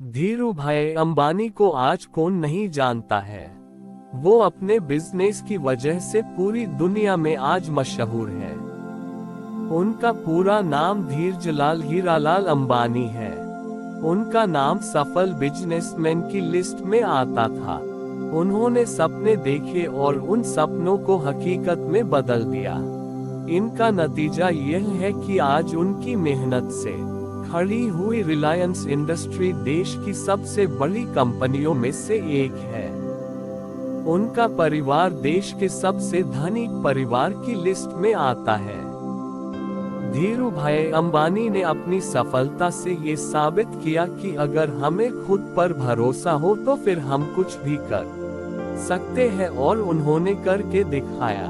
धीरूभाई अंबानी को आज कौन नहीं जानता है। वो अपने बिजनेस की वजह से पूरी दुनिया में आज मशहूर है। उनका पूरा नाम धीरजलाल हीरालाल अंबानी है। उनका नाम सफल बिजनेसमैन की लिस्ट में आता था। उन्होंने सपने देखे और उन सपनों को हकीकत में बदल दिया। इनका नतीजा यह है कि आज उनकी मेहनत से खड़ी हुई रिलायंस इंडस्ट्री देश की सबसे बड़ी कंपनियों में से एक है। उनका परिवार देश के सबसे धनिक परिवार की लिस्ट में आता है। धीरूभाई अंबानी ने अपनी सफलता से ये साबित किया कि अगर हमें खुद पर भरोसा हो तो फिर हम कुछ भी कर सकते हैं, और उन्होंने करके दिखाया।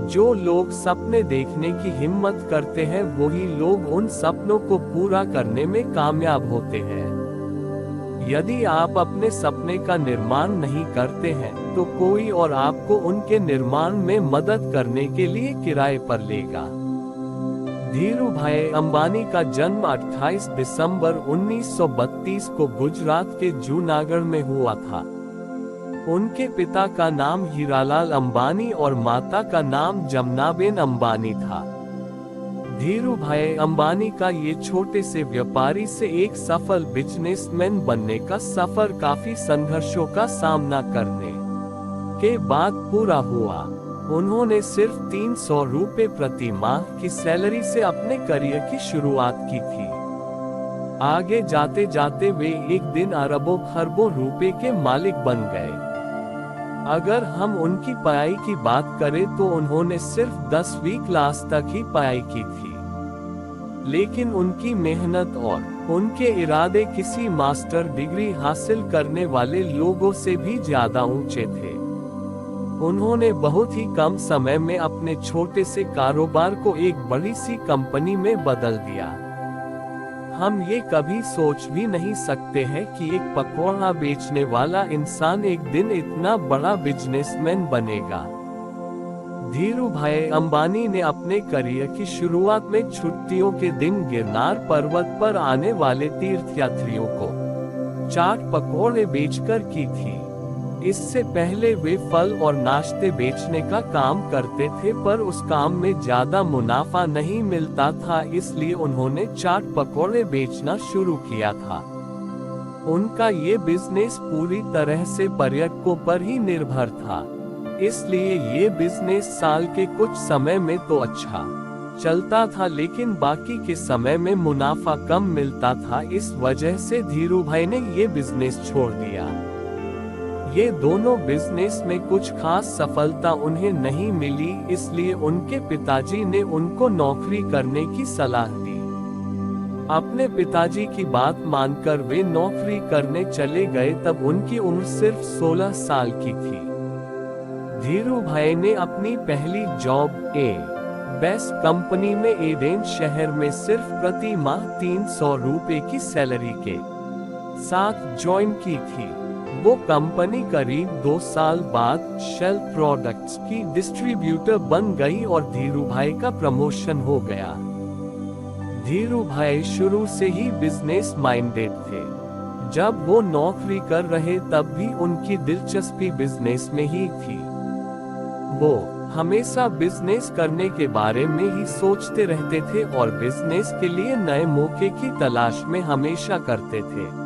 जो लोग सपने देखने की हिम्मत करते हैं वही लोग उन सपनों को पूरा करने में कामयाब होते हैं। यदि आप अपने सपने का निर्माण नहीं करते हैं तो कोई और आपको उनके निर्माण में मदद करने के लिए किराए पर लेगा। धीरूभाई अंबानी का जन्म 28 दिसंबर 1932 को गुजरात के जूनागढ़ में हुआ था। उनके पिता का नाम हीरालाल अंबानी और माता का नाम जमनाबेन अंबानी था। धीरूभाई अंबानी का ये छोटे से व्यापारी से एक सफल बिजनेसमैन बनने का सफर काफी संघर्षों का सामना करने के बाद पूरा हुआ। उन्होंने सिर्फ 300 रुपए प्रति माह की सैलरी से अपने करियर की शुरुआत की थी। आगे जाते जाते वे एक दिन अरबों खरबों रुपए के मालिक बन गए। अगर हम उनकी पढ़ाई की बात करें तो उन्होंने सिर्फ 10वीं क्लास तक ही पढ़ाई की थी, लेकिन उनकी मेहनत और उनके इरादे किसी मास्टर डिग्री हासिल करने वाले लोगों से भी ज्यादा ऊंचे थे। उन्होंने बहुत ही कम समय में अपने छोटे से कारोबार को एक बड़ी सी कंपनी में बदल दिया। हम ये कभी सोच भी नहीं सकते हैं कि एक पकौड़ा बेचने वाला इंसान एक दिन इतना बड़ा बिजनेसमैन बनेगा। धीरूभाई अंबानी ने अपने करियर की शुरुआत में छुट्टियों के दिन गिरनार पर्वत पर आने वाले तीर्थयात्रियों को चाट पकौड़े बेचकर की थी। इससे पहले वे फल और नाश्ते बेचने का काम करते थे, पर उस काम में ज्यादा मुनाफा नहीं मिलता था, इसलिए उन्होंने चाट पकौड़े बेचना शुरू किया था। उनका ये बिजनेस पूरी तरह से पर्यटकों पर ही निर्भर था, इसलिए ये बिजनेस साल के कुछ समय में तो अच्छा चलता था, लेकिन बाकी के समय में मुनाफा कम मिलता था। इस वजह से धीरूभाई ने ये बिजनेस छोड़ दिया। ये दोनों बिजनेस में कुछ खास सफलता उन्हें नहीं मिली, इसलिए उनके पिताजी ने उनको नौकरी करने की सलाह दी। अपने पिताजी की बात मानकर वे नौकरी करने चले गए। तब उनकी उम्र सिर्फ 16 साल की थी। धीरूभाई ने अपनी पहली जॉब बेस्ट कंपनी में एडेन शहर में सिर्फ प्रति माह 300 रुपए की सैलरी के साथ ज्वाइन की थी। वो कंपनी करीब 2 साल बाद शेल प्रोडक्ट्स की डिस्ट्रीब्यूटर बन गई और धीरूभाई का प्रमोशन हो गया। धीरूभाई शुरू से ही बिजनेस माइंडेड थे। जब वो नौकरी कर रहे तब भी उनकी दिलचस्पी बिजनेस में ही थी। वो हमेशा बिजनेस करने के बारे में ही सोचते रहते थे और बिजनेस के लिए नए मौके की तलाश में हमेशा करते थे।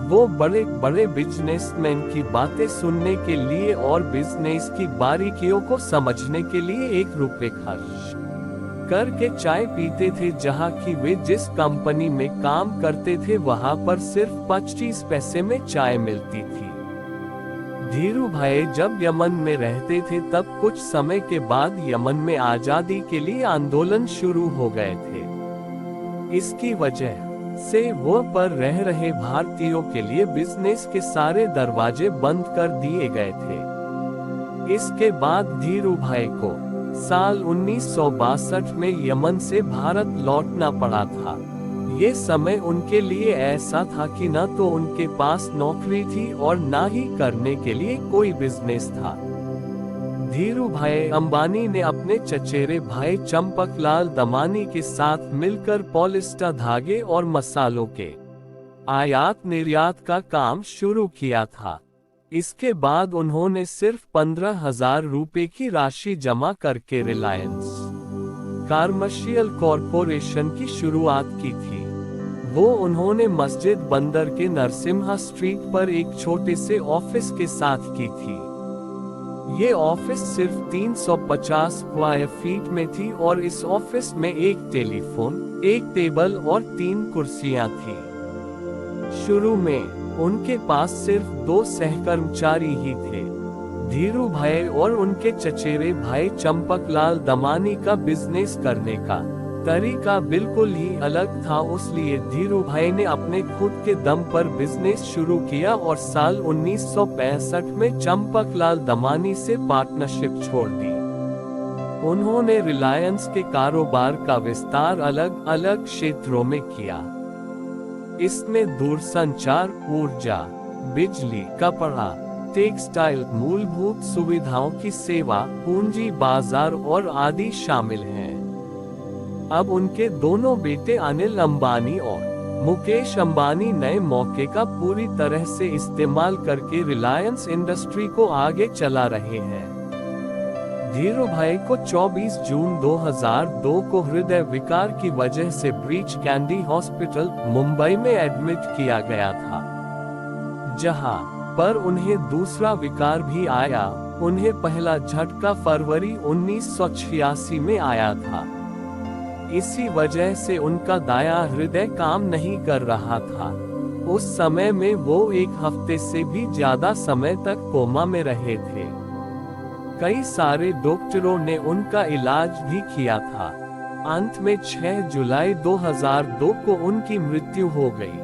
वो बड़े बड़े बिजनेसमैन की बातें सुनने के लिए और बिजनेस की बारीकियों को समझने के लिए 1 रुपए खर्च करके चाय पीते थे। जहाँ की वे जिस कंपनी में काम करते थे वहाँ पर सिर्फ 25 पैसे में चाय मिलती थी। धीरूभाई जब यमन में रहते थे तब कुछ समय के बाद यमन में आजादी के लिए आंदोलन शुरू हो गए थे। इसकी वजह से वो पर रह रहे भारतीयों के लिए बिजनेस के सारे दरवाजे बंद कर दिए गए थे। इसके बाद धीरूभाई को साल 1962 में यमन से भारत लौटना पड़ा था। ये समय उनके लिए ऐसा था कि न तो उनके पास नौकरी थी और न ही करने के लिए कोई बिजनेस था। धीरूभाई अंबानी ने अपने चचेरे भाई चंपकलाल दमानी के साथ मिलकर पॉलिस्टर धागे और मसालों के आयात निर्यात का काम शुरू किया था। इसके बाद उन्होंने सिर्फ 15,000 रुपए की राशि जमा करके रिलायंस कमर्शियल कॉरपोरेशन की शुरुआत की थी। वो उन्होंने मस्जिद बंदर के नरसिम्हा स्ट्रीट पर एक छोटे से ऑफिस के साथ की थी। ये ऑफिस सिर्फ 350 स्क्वायर फीट में थी और इस ऑफिस में एक टेलीफोन, एक टेबल और 3 कुर्सियां थी। शुरू में उनके पास सिर्फ 2 सहकर्मचारी ही थे, धीरू भाई और उनके चचेरे भाई चंपकलाल दमानी का बिजनेस करने का तरीका बिल्कुल ही अलग था, इसलिए धीरू भाई ने अपने खुद के दम पर बिजनेस शुरू किया और साल 1965 में चंपकलाल दमानी से पार्टनरशिप छोड़ दी। उन्होंने रिलायंस के कारोबार का विस्तार अलग अलग क्षेत्रों में किया। इसमें दूरसंचार, ऊर्जा, बिजली, कपड़ा, टेक्सटाइल, मूलभूत सुविधाओं की सेवा, पूंजी बाजार और आदि शामिल हैं। अब उनके दोनों बेटे अनिल अंबानी और मुकेश अंबानी नए मौके का पूरी तरह से इस्तेमाल करके रिलायंस इंडस्ट्री को आगे चला रहे हैं। धीरू भाई को 24 जून 2002 को हृदय विकार की वजह से ब्रीच कैंडी हॉस्पिटल, मुंबई में एडमिट किया गया था, जहां पर उन्हें दूसरा विकार भी आया। उन्हें पहला झटका फरवरी 1986 में आया था। इसी वजह से उनका दायां हृदय काम नहीं कर रहा था। उस समय में वो 1 हफ्ते से भी ज्यादा समय तक कोमा में रहे थे। कई सारे डॉक्टरों ने उनका इलाज भी किया था। अंत में 6 जुलाई 2002 को उनकी मृत्यु हो गई।